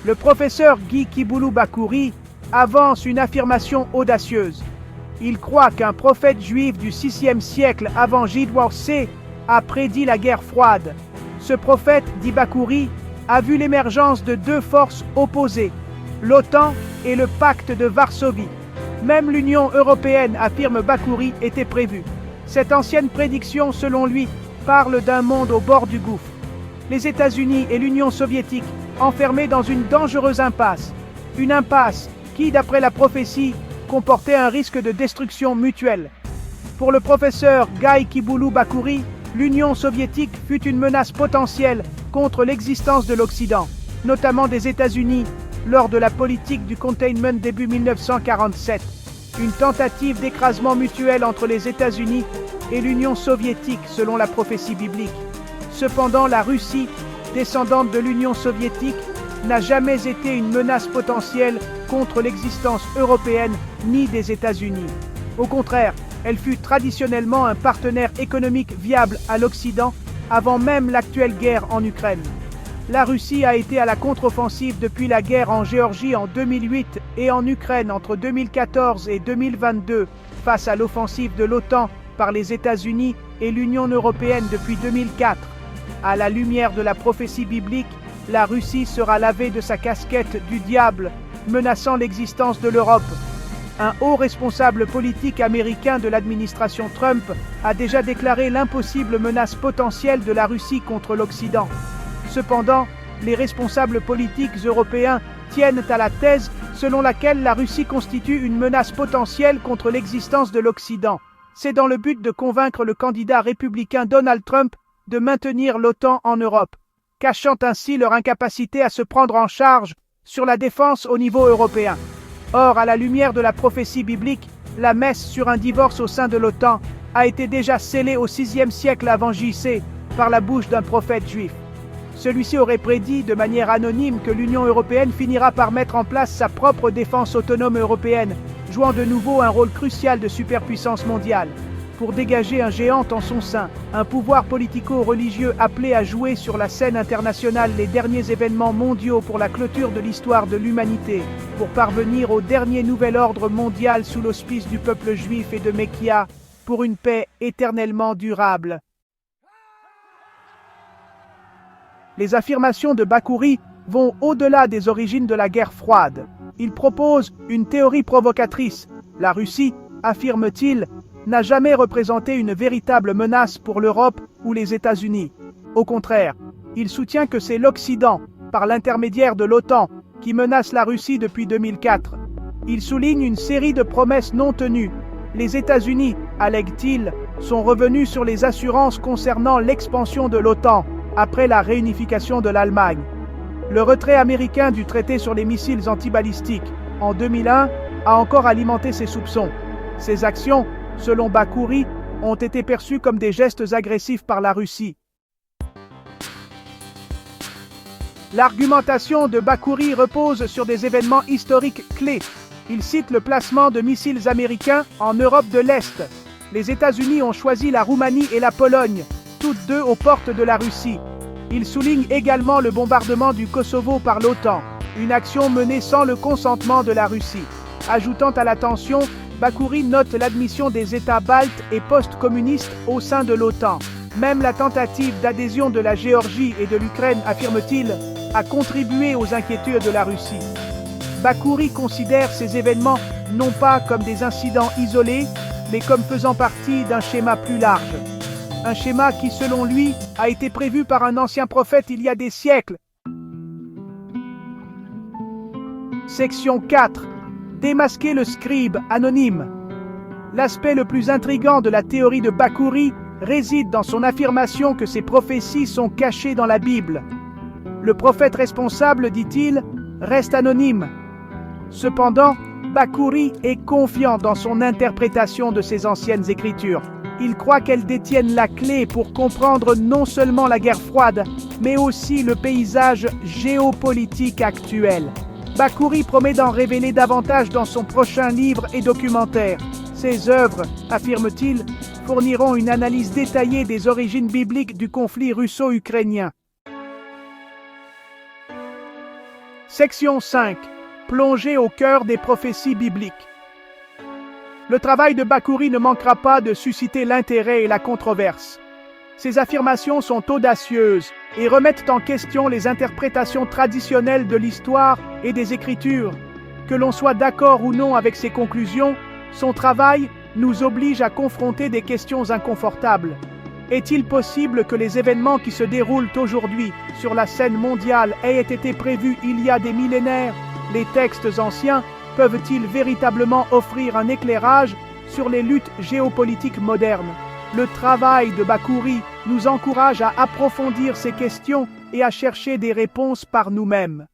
Le professeur Guy Kiboulou-Bakouri avance une affirmation audacieuse. Il croit qu'un prophète juif du VIe siècle avant J.C. a prédit la guerre froide. Ce prophète, dit Bakouri, a vu l'émergence de deux forces opposées, l'OTAN et le pacte de Varsovie. Même l'Union européenne, affirme Bakouri, était prévue. Cette ancienne prédiction, selon lui, parle d'un monde au bord du gouffre. Les États-Unis et l'Union soviétique enfermés dans une dangereuse impasse. Une impasse qui, d'après la prophétie, comportait un risque de destruction mutuelle. Pour le professeur Guy Kiboulou-Bakouri, l'Union soviétique fut une menace potentielle contre l'existence de l'Occident, notamment des États-Unis, lors de la politique du containment début 1947, une tentative d'écrasement mutuel entre les États-Unis et l'Union soviétique selon la prophétie biblique. Cependant, la Russie, descendante de l'Union soviétique, n'a jamais été une menace potentielle contre l'existence européenne ni des États-Unis. Au contraire, elle fut traditionnellement un partenaire économique viable à l'Occident avant même l'actuelle guerre en Ukraine. La Russie a été à la contre-offensive depuis la guerre en Géorgie en 2008 et en Ukraine entre 2014 et 2022 face à l'offensive de l'OTAN par les États-Unis et l'Union européenne depuis 2004. À la lumière de la prophétie biblique, la Russie sera lavée de sa casquette du diable, menaçant l'existence de l'Europe. Un haut responsable politique américain de l'administration Trump a déjà déclaré l'impossible menace potentielle de la Russie contre l'Occident. Cependant, les responsables politiques européens tiennent à la thèse selon laquelle la Russie constitue une menace potentielle contre l'existence de l'Occident. C'est dans le but de convaincre le candidat républicain Donald Trump de maintenir l'OTAN en Europe, cachant ainsi leur incapacité à se prendre en charge sur la défense au niveau européen. Or, à la lumière de la prophétie biblique, la messe sur un divorce au sein de l'OTAN a été déjà scellée au VIe siècle avant J.C. par la bouche d'un prophète juif. Celui-ci aurait prédit de manière anonyme que l'Union européenne finira par mettre en place sa propre défense autonome européenne, jouant de nouveau un rôle crucial de superpuissance mondiale. Pour dégager un géant en son sein, un pouvoir politico-religieux appelé à jouer sur la scène internationale les derniers événements mondiaux pour la clôture de l'histoire de l'humanité, pour parvenir au dernier nouvel ordre mondial sous l'auspice du peuple juif et de Mekia, pour une paix éternellement durable. Les affirmations de Bakouri vont au-delà des origines de la guerre froide. Il propose une théorie provocatrice. La Russie, affirme-t-il, n'a jamais représenté une véritable menace pour l'Europe ou les États-Unis. Au contraire, il soutient que c'est l'Occident, par l'intermédiaire de l'OTAN, qui menace la Russie depuis 2004. Il souligne une série de promesses non tenues. Les États-Unis, allègue-t-il, sont revenus sur les assurances concernant l'expansion de l'OTAN après la réunification de l'Allemagne. Le retrait américain du traité sur les missiles antibalistiques en 2001 a encore alimenté ces soupçons. Ces actions, selon Bakouri, ont été perçues comme des gestes agressifs par la Russie. L'argumentation de Bakouri repose sur des événements historiques clés. Il cite le placement de missiles américains en Europe de l'Est. Les États-Unis ont choisi la Roumanie et la Pologne, toutes deux aux portes de la Russie. Il souligne également le bombardement du Kosovo par l'OTAN, une action menée sans le consentement de la Russie. Ajoutant à la tension, Bakouri note l'admission des États baltes et post-communistes au sein de l'OTAN. Même la tentative d'adhésion de la Géorgie et de l'Ukraine, affirme-t-il, a contribué aux inquiétudes de la Russie. Bakouri considère ces événements non pas comme des incidents isolés, mais comme faisant partie d'un schéma plus large. Un schéma qui, selon lui, a été prévu par un ancien prophète il y a des siècles. Section 4. Démasquer le scribe anonyme. L'aspect le plus intrigant de la théorie de Bakouri réside dans son affirmation que ces prophéties sont cachées dans la Bible. Le prophète responsable, dit-il, reste anonyme. Cependant, Bakouri est confiant dans son interprétation de ces anciennes écritures. Il croit qu'elles détiennent la clé pour comprendre non seulement la guerre froide, mais aussi le paysage géopolitique actuel. Bakouri promet d'en révéler davantage dans son prochain livre et documentaire. Ses œuvres, affirme-t-il, fourniront une analyse détaillée des origines bibliques du conflit russo-ukrainien. Section 5. Plongée au cœur des prophéties bibliques. Le travail de Bakouri ne manquera pas de susciter l'intérêt et la controverse. Ses affirmations sont audacieuses et remettent en question les interprétations traditionnelles de l'histoire et des Écritures. Que l'on soit d'accord ou non avec ses conclusions, son travail nous oblige à confronter des questions inconfortables. Est-il possible que les événements qui se déroulent aujourd'hui sur la scène mondiale aient été prévus il y a des millénaires? Les textes anciens peuvent-ils véritablement offrir un éclairage sur les luttes géopolitiques modernes? Le travail de Bakouri nous encourage à approfondir ces questions et à chercher des réponses par nous-mêmes.